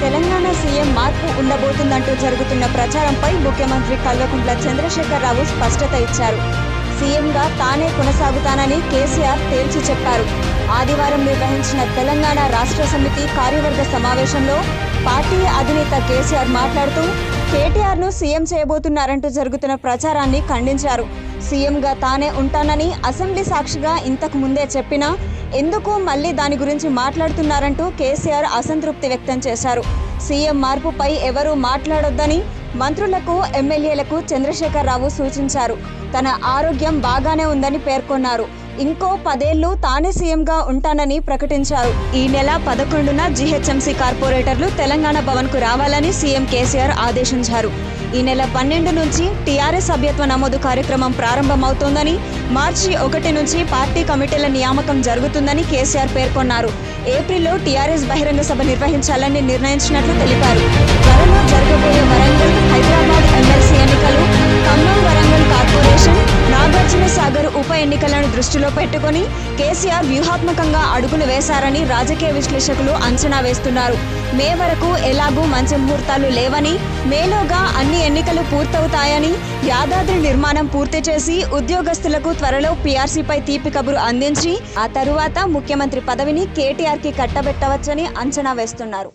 Telangana CM మార్పు ఉండబోతుందంటూ జరుగుతున్న ప్రచారంపై ముఖ్యమంత్రి కల్వకుంట్ల చంద్రశేఖరరావు స్పష్టత ఇచ్చారు. సీఎంగా తానే కొనసాగుతానని కేసీఆర్ తేల్చి చెప్పారు. ఆదివారం నిర్వహించిన తెలంగాణ రాష్ట్ర సమితి కార్యవర్గ సమావేశంలో పార్టీ అధినేత కేసీఆర్ మాట్లాడుతూ కేటీఆర్ను సీఎం చేయబోతున్నారంటూ జరుగుతున్న ప్రచారాన్ని ఖండించారు. సీఎంగా తానే ఉంటానని అసెంబ్లీ సాక్షిగా ఇంతకు ముందే చెప్పినా ఎందుకు మళ్లీ దాని గురించి మాట్లాడుతున్నారంటూ కేసీఆర్ అసంతృప్తి వ్యక్తం చేశారు. సీఎం మార్పుపై ఎవరూ మాట్లాడొద్దని మంత్రులకు, ఎమ్మెల్యేలకు చంద్రశేఖరరావు సూచించారు. తన ఆరోగ్యం బాగానే ఉందని పేర్కొన్నారు. ఇంకో 10 ఏళ్లు తానే సీఎంగా ఉంటానని ప్రకటించారు. ఈ నెల 11న జీహెచ్ఎంసీ కార్పొరేటర్లు తెలంగాణ భవన్కు రావాలని సీఎం కేసీఆర్ ఆదేశించారు. ఈ నెల 12 నుంచి టీఆర్ఎస్ సభ్యత్వ నమోదు కార్యక్రమం ప్రారంభమవుతోందని, మార్చి 1 నుంచి పార్టీ కమిటీల నియామకం జరుగుతుందని కేసీఆర్ పేర్కొన్నారు. ఏప్రిల్లో టీఆర్ఎస్ బహిరంగ సభ నిర్వహించాలని నిర్ణయించినట్లు తెలిపారు. త్వరలో జరగబోయే వరంగల్, హైదరాబాద్ ఎమ్మెల్సీ ఎన్నికలు, ఖమ్మం వరంగల్ కార్పొరేషన్, నాగార్జున సాగర్ ఉప ఎన్నికలను దృష్టిలో పెట్టుకుని కేసీఆర్ వ్యూహాత్మకంగా అడుగులు వేశారని రాజకీయ విశ్లేషకులు అంచనా వేస్తున్నారు. మే వరకు ఎలాగూ మంచి ముహూర్తాలు లేవని, మేలోగా అన్ని ఎన్నికలు పూర్తవుతాయని, యాదాద్రి నిర్మాణం పూర్తి చేసి ఉద్యోగస్తులకు త్వరలో పీఆర్సీపై తీపి కబురు అందించి ఆ తరువాత ముఖ్యమంత్రి పదవిని కేటీఆర్కి కట్టబెట్టవచ్చని అంచనా వేస్తున్నారు.